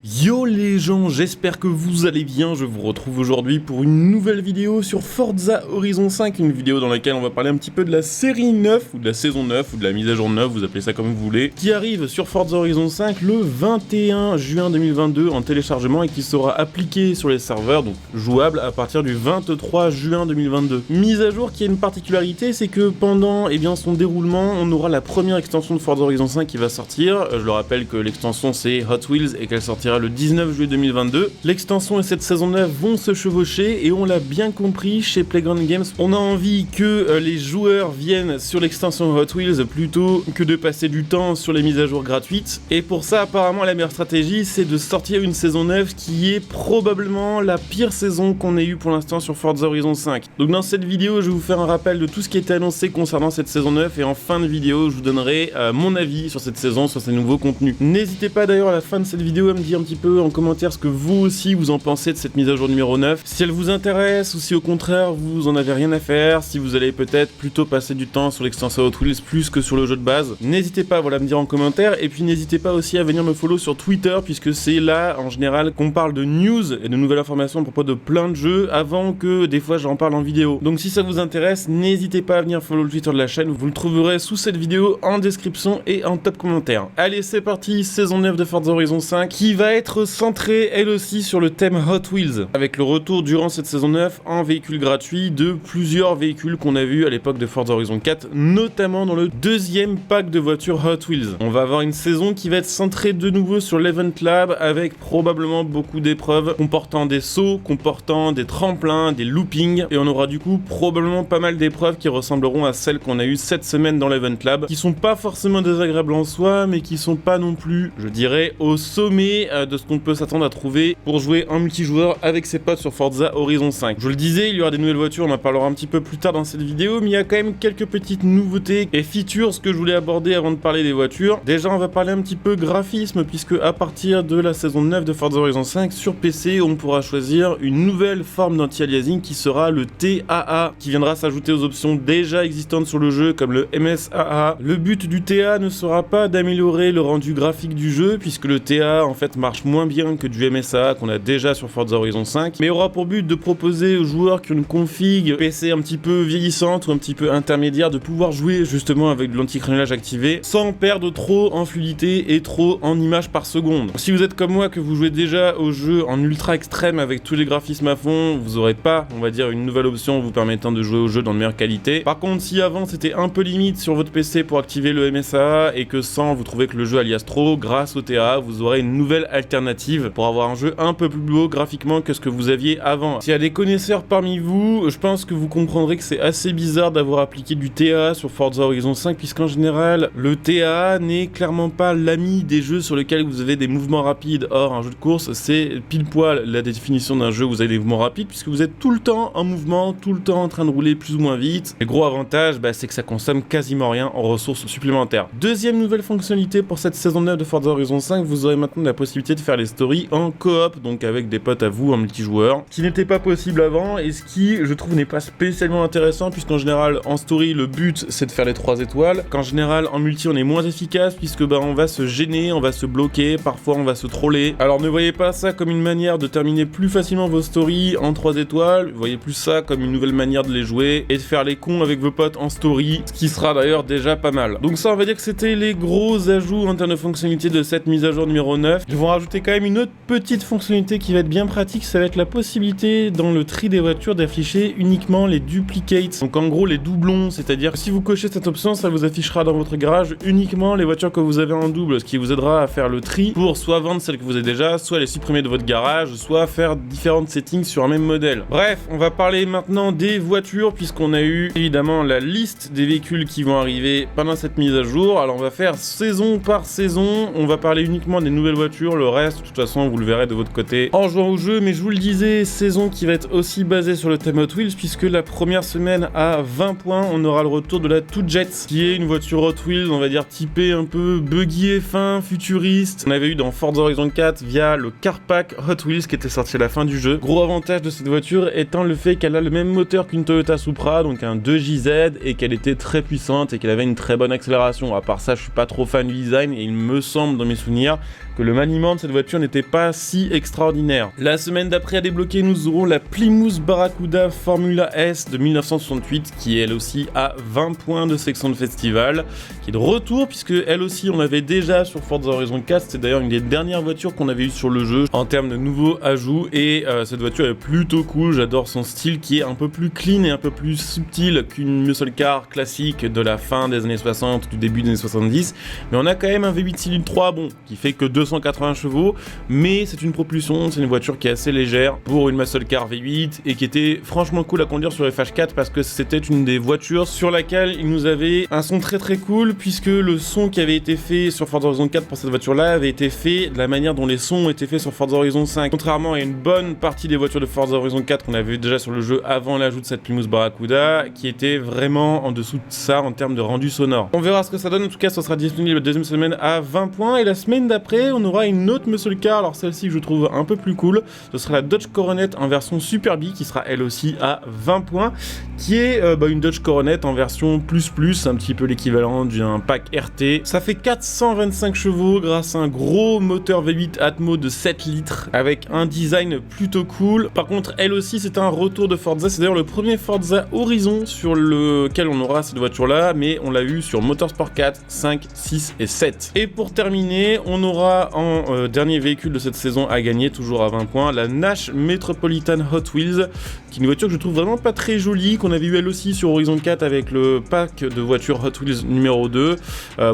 Yo les gens, j'espère que vous allez bien, je vous retrouve aujourd'hui pour une nouvelle vidéo sur Forza Horizon 5, une vidéo dans laquelle on va parler un petit peu de la série 9, ou de la saison 9, ou de la mise à jour 9, vous appelez ça comme vous voulez, qui arrive sur Forza Horizon 5 le 21 juin 2022 en téléchargement et qui sera appliquée sur les serveurs, donc jouable à partir du 23 juin 2022. Mise à jour qui a une particularité, c'est que pendant son déroulement, on aura la première extension de Forza Horizon 5 qui va sortir. Je le rappelle que l'extension c'est Hot Wheels et qu'elle sortira le 19 juillet 2022. L'extension et cette saison 9 vont se chevaucher et on l'a bien compris chez Playground Games. On a envie que les joueurs viennent sur l'extension Hot Wheels plutôt que de passer du temps sur les mises à jour gratuites. Et pour ça, apparemment, la meilleure stratégie, c'est de sortir une saison 9 qui est probablement la pire saison qu'on ait eue pour l'instant sur Forza Horizon 5. Donc dans cette vidéo, je vais vous faire un rappel de tout ce qui était annoncé concernant cette saison 9 et en fin de vidéo, je vous donnerai mon avis sur cette saison, sur ces nouveaux contenus. N'hésitez pas d'ailleurs à la fin de cette vidéo à me dire un petit peu en commentaire ce que vous aussi vous en pensez de cette mise à jour numéro 9, si elle vous intéresse ou si au contraire vous en avez rien à faire, si vous allez peut-être plutôt passer du temps sur l'extension Hot Wheels plus que sur le jeu de base. N'hésitez pas à me dire en commentaire et puis n'hésitez pas aussi à venir me follow sur Twitter puisque c'est là en général qu'on parle de news et de nouvelles informations à propos de plein de jeux avant que des fois j'en parle en vidéo. Donc si ça vous intéresse, n'hésitez pas à venir follow le Twitter de la chaîne, vous le trouverez sous cette vidéo en description et en top commentaire. Allez c'est parti, saison 9 de Forza Horizon 5 qui va être centrée elle aussi sur le thème Hot Wheels, avec le retour durant cette saison 9 en véhicule gratuit de plusieurs véhicules qu'on a vus à l'époque de Forza Horizon 4, notamment dans le deuxième pack de voitures Hot Wheels. On va avoir une saison qui va être centrée de nouveau sur l'Event Lab avec probablement beaucoup d'épreuves comportant des sauts, comportant des tremplins, des loopings, et on aura du coup probablement pas mal d'épreuves qui ressembleront à celles qu'on a eues cette semaine dans l'Event Lab, qui sont pas forcément désagréables en soi, mais qui sont pas non plus, je dirais, au sommet de ce qu'on peut s'attendre à trouver pour jouer en multijoueur avec ses potes sur Forza Horizon 5. Je le disais, il y aura des nouvelles voitures, on en parlera un petit peu plus tard dans cette vidéo, mais il y a quand même quelques petites nouveautés et features que je voulais aborder avant de parler des voitures. Déjà, on va parler un petit peu graphisme, puisque à partir de la saison 9 de Forza Horizon 5, sur PC, on pourra choisir une nouvelle forme d'anti-aliasing qui sera le TAA, qui viendra s'ajouter aux options déjà existantes sur le jeu, comme le MSAA. Le but du TA ne sera pas d'améliorer le rendu graphique du jeu, puisque le TA en fait marche moins bien que du MSAA qu'on a déjà sur Forza Horizon 5, mais aura pour but de proposer aux joueurs qui ont une config PC un petit peu vieillissante ou un petit peu intermédiaire de pouvoir jouer justement avec de l'anti-crénelage activé sans perdre trop en fluidité et trop en images par seconde. Si vous êtes comme moi, que vous jouez déjà au jeu en ultra extrême avec tous les graphismes à fond, vous aurez pas, on va dire, une nouvelle option vous permettant de jouer au jeu dans de meilleure qualité. Par contre, si avant c'était un peu limite sur votre PC pour activer le MSAA et que sans vous trouvez que le jeu alias trop, grâce au TA, vous aurez une nouvelle alternative pour avoir un jeu un peu plus beau graphiquement que ce que vous aviez avant. S'il y a des connaisseurs parmi vous, je pense que vous comprendrez que c'est assez bizarre d'avoir appliqué du TA sur Forza Horizon 5, puisqu'en général, le TA n'est clairement pas l'ami des jeux sur lesquels vous avez des mouvements rapides. Or, un jeu de course, c'est pile poil la définition d'un jeu où vous avez des mouvements rapides, puisque vous êtes tout le temps en mouvement, tout le temps en train de rouler plus ou moins vite. Le gros avantage, c'est que ça consomme quasiment rien en ressources supplémentaires. Deuxième nouvelle fonctionnalité pour cette saison 9 de Forza Horizon 5, vous aurez maintenant la possibilité de faire les stories en coop, donc avec des potes à vous en multijoueur, ce qui n'était pas possible avant et ce qui, je trouve, n'est pas spécialement intéressant, puisqu'en général en story le but c'est de faire les 3 étoiles, qu'en général en multi on est moins efficace puisque on va se gêner, on va se bloquer, parfois on va se troller. Alors ne voyez pas ça comme une manière de terminer plus facilement vos stories en 3 étoiles, voyez plus ça comme une nouvelle manière de les jouer et de faire les cons avec vos potes en story, ce qui sera d'ailleurs déjà pas mal. Donc ça, on va dire que c'était les gros ajouts en termes de fonctionnalité de cette mise à jour numéro 9. Je vais vous rajouter quand même une autre petite fonctionnalité qui va être bien pratique, ça va être la possibilité dans le tri des voitures d'afficher uniquement les duplicates, donc en gros les doublons, c'est-à-dire que si vous cochez cette option, ça vous affichera dans votre garage uniquement les voitures que vous avez en double, ce qui vous aidera à faire le tri pour soit vendre celles que vous avez déjà, soit les supprimer de votre garage, soit faire différentes settings sur un même modèle. Bref, on va parler maintenant des voitures, puisqu'on a eu évidemment la liste des véhicules qui vont arriver pendant cette mise à jour. Alors on va faire saison par saison, on va parler uniquement des nouvelles voitures, le reste de toute façon vous le verrez de votre côté en jouant au jeu, mais je vous le disais, saison qui va être aussi basée sur le thème Hot Wheels, puisque la première semaine à 20 points, on aura le retour de la Two Jets, qui est une voiture Hot Wheels, on va dire typée un peu buggy F1, futuriste. On avait eu dans Forza Horizon 4 via le Car Pack Hot Wheels qui était sorti à la fin du jeu. Gros avantage de cette voiture étant le fait qu'elle a le même moteur qu'une Toyota Supra, donc un 2JZ, et qu'elle était très puissante et qu'elle avait une très bonne accélération. À part ça, je suis pas trop fan du design et il me semble dans mes souvenirs que le maniement commande, cette voiture n'était pas si extraordinaire. La semaine d'après à débloquer, nous aurons la Plymouth Barracuda Formula S de 1968 qui est elle aussi à 20 points de section de festival, qui est de retour puisque elle aussi on l'avait déjà sur Forza Horizon 4, c'est d'ailleurs une des dernières voitures qu'on avait eues sur le jeu en termes de nouveaux ajouts et cette voiture est plutôt cool, j'adore son style qui est un peu plus clean et un peu plus subtil qu'une muscle car classique de la fin des années 60, du début des années 70, mais on a quand même un V8 cylindre 3 bon, qui fait que 280 chevaux, mais c'est une propulsion, c'est une voiture qui est assez légère pour une muscle car V8 et qui était franchement cool à conduire sur FH4 parce que c'était une des voitures sur laquelle il nous avait un son très très cool puisque le son qui avait été fait sur Forza Horizon 4 pour cette voiture là avait été fait de la manière dont les sons ont été faits sur Forza Horizon 5. Contrairement à une bonne partie des voitures de Forza Horizon 4 qu'on avait vu déjà sur le jeu avant l'ajout de cette Plymouth Barracuda qui était vraiment en dessous de ça en termes de rendu sonore. On verra ce que ça donne, en tout cas ça sera disponible la deuxième semaine à 20 points et la semaine d'après on aura une autre muscle car, alors celle-ci que je trouve un peu plus cool, ce sera la Dodge Coronet en version Super B qui sera elle aussi à 20 points qui est une Dodge Coronet en version plus, un petit peu l'équivalent d'un pack RT. Ça fait 425 chevaux grâce à un gros moteur V8 Atmo de 7 litres avec un design plutôt cool. Par contre elle aussi c'est un retour de Forza, c'est d'ailleurs le premier Forza Horizon sur lequel on aura cette voiture là, mais on l'a eu sur Motorsport 4, 5, 6 et 7. Et pour terminer on aura en dernier véhicule de cette saison à gagner, toujours à 20 points, la Nash Metropolitan Hot Wheels, qui est une voiture que je trouve vraiment pas très jolie, qu'on avait eu elle aussi sur Horizon 4 avec le pack de voitures Hot Wheels numéro 2.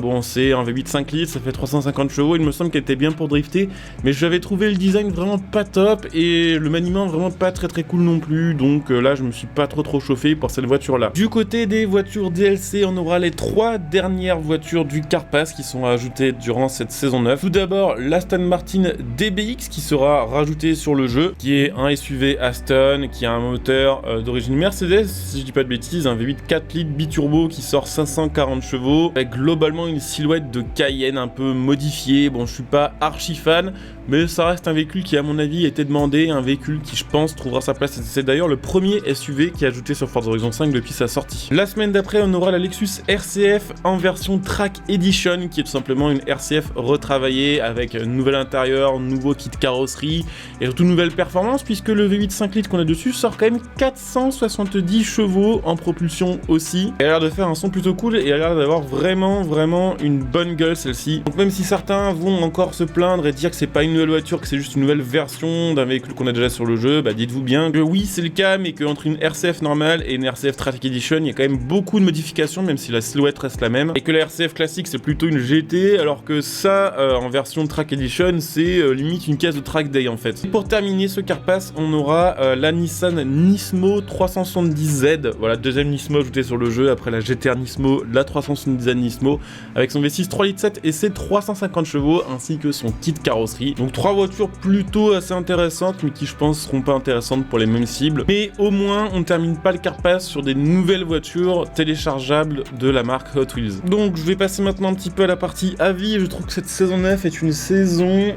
Bon, c'est un V8 5 litres, ça fait 350 chevaux, il me semble qu'elle était bien pour drifter, mais j'avais trouvé le design vraiment pas top et le maniement vraiment pas très cool non plus, donc là je me suis pas trop chauffé pour cette voiture là. Du côté des voitures DLC, on aura les 3 dernières voitures du Car Pass qui sont ajoutées durant cette saison 9. Tout d'abord l'Aston Martin DBX qui sera rajouté sur le jeu, qui est un SUV Aston, qui a un moteur d'origine Mercedes, si je dis pas de bêtises, un V8 4 litres biturbo qui sort 540 chevaux, avec globalement une silhouette de Cayenne un peu modifiée. Bon, je suis pas archi fan, mais ça reste un véhicule qui à mon avis était demandé, un véhicule qui je pense trouvera sa place. C'est d'ailleurs le premier SUV qui est ajouté sur Forza Horizon 5 depuis sa sortie. La semaine d'après on aura la Lexus RCF en version Track Edition, qui est tout simplement une RCF retravaillée avec un nouvel intérieur, nouveau kit carrosserie et surtout nouvelle performance puisque le V8 5 litres qu'on a dessus sort quand même 470 chevaux en propulsion aussi. Elle a l'air de faire un son plutôt cool et elle a l'air d'avoir vraiment une bonne gueule celle-ci. Donc même si certains vont encore se plaindre et dire que c'est pas une nouvelle voiture, que c'est juste une nouvelle version d'un véhicule qu'on a déjà sur le jeu, bah dites-vous bien que oui c'est le cas, mais qu'entre une RCF normale et une RCF Track Edition il y a quand même beaucoup de modifications même si la silhouette reste la même, et que la RCF classique c'est plutôt une GT alors que ça en version Track Edition c'est limite une caisse de track day en fait. Et pour terminer ce Car Pass on aura la Nissan Nismo 370Z, voilà, deuxième Nismo ajoutée sur le jeu après la GTR Nismo, la 370Z Nismo avec son V6 3,7 litres et ses 350 chevaux ainsi que son kit carrosserie. Donc 3 voitures plutôt assez intéressantes mais qui je pense seront pas intéressantes pour les mêmes cibles, mais au moins on ne termine pas le Car Pass sur des nouvelles voitures téléchargeables de la marque Hot Wheels. Donc je vais passer maintenant un petit peu à la partie avis. Je trouve que cette saison 9 est une saison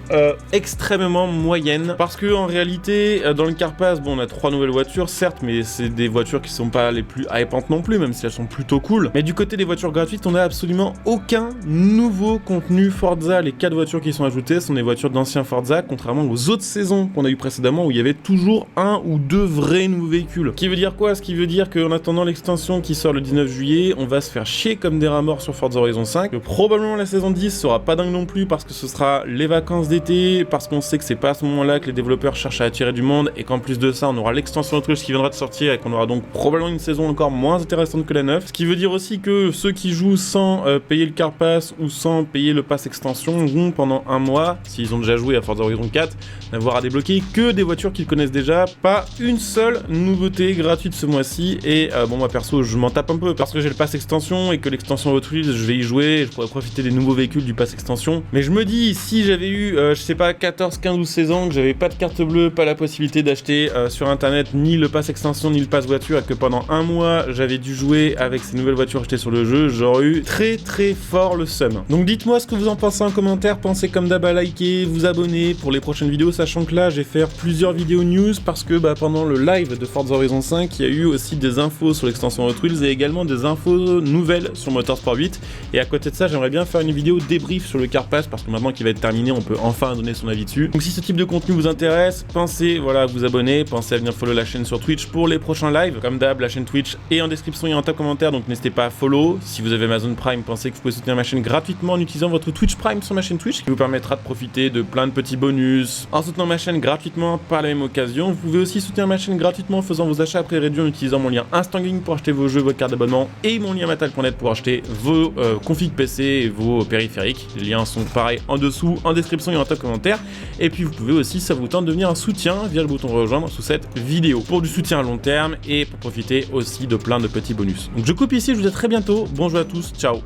extrêmement moyenne parce que en réalité dans le Car Pass bon on a 3 nouvelles voitures certes, mais c'est des voitures qui sont pas les plus hypantes non plus même si elles sont plutôt cool, mais du côté des voitures gratuites on a absolument aucun nouveau contenu Forza. Les 4 voitures qui sont ajoutées sont des voitures d'anciens Forza, contrairement aux autres saisons qu'on a eu précédemment où il y avait toujours 1 ou 2 vrais nouveaux véhicules. Ce qui veut dire quoi? Ce qui veut dire qu'en attendant l'extension qui sort le 19 juillet, on va se faire chier comme des rats morts sur Forza Horizon 5. Que probablement la saison 10 sera pas dingue non plus parce que ce sera les vacances d'été, parce qu'on sait que c'est pas à ce moment-là que les développeurs cherchent à attirer du monde et qu'en plus de ça on aura l'extension Hot Wheels qui viendra de sortir et qu'on aura donc probablement une saison encore moins intéressante que la 9. Ce qui veut dire aussi que ceux qui jouent sans payer le Car Pass ou sans payer le pass extension vont pendant un mois, s'ils ont déjà joué à Forza Horizon 4, n'avoir à débloquer que des voitures qu'ils connaissent déjà, pas une seule nouveauté gratuite ce mois-ci. Et bon, moi perso je m'en tape un peu parce que j'ai le pass extension et que l'extension Hot Wheels je vais y jouer, je pourrais profiter des nouveaux véhicules du pass extension, mais je me dis si j'avais eu je sais pas 14, 15 ou 16 ans, que j'avais pas de carte bleue, pas la possibilité d'acheter sur internet ni le pass extension ni le pass voiture et que pendant un mois j'avais dû jouer avec ces nouvelles voitures achetées sur le jeu, j'aurais eu très fort le seum. Donc dites-moi ce que vous en pensez en commentaire, pensez comme d'hab à liker, vous abonner pour les prochaines vidéos, sachant que là je vais faire plusieurs vidéos news parce que pendant le live de Forza Horizon 5 il y a eu aussi des infos sur l'extension Hot Wheels et également des infos nouvelles sur Motorsport 8, et à côté de ça j'aimerais bien faire une vidéo débrief sur le Car Pass parce que maintenant qu'il va être terminé terminé, on peut enfin donner son avis dessus. Donc si ce type de contenu vous intéresse, pensez voilà, à vous abonner, pensez à venir follow la chaîne sur Twitch pour les prochains lives. Comme d'hab, la chaîne Twitch est en description et en top commentaire, donc n'hésitez pas à follow. Si vous avez Amazon Prime, pensez que vous pouvez soutenir ma chaîne gratuitement en utilisant votre Twitch Prime sur ma chaîne Twitch, qui vous permettra de profiter de plein de petits bonus. En soutenant ma chaîne gratuitement par la même occasion, vous pouvez aussi soutenir ma chaîne gratuitement en faisant vos achats à prix réduit en utilisant mon lien Instant Gaming pour acheter vos jeux, votre carte d'abonnement et mon lien matal.net pour acheter vos configs PC et vos périphériques. Les liens sont pareils en dessous, en description et en top commentaire. Et puis vous pouvez aussi, ça vous tente, devenir un soutien via le bouton rejoindre sous cette vidéo pour du soutien à long terme et pour profiter aussi de plein de petits bonus. Donc je coupe ici, je vous dis à très bientôt. Bonjour à tous, ciao.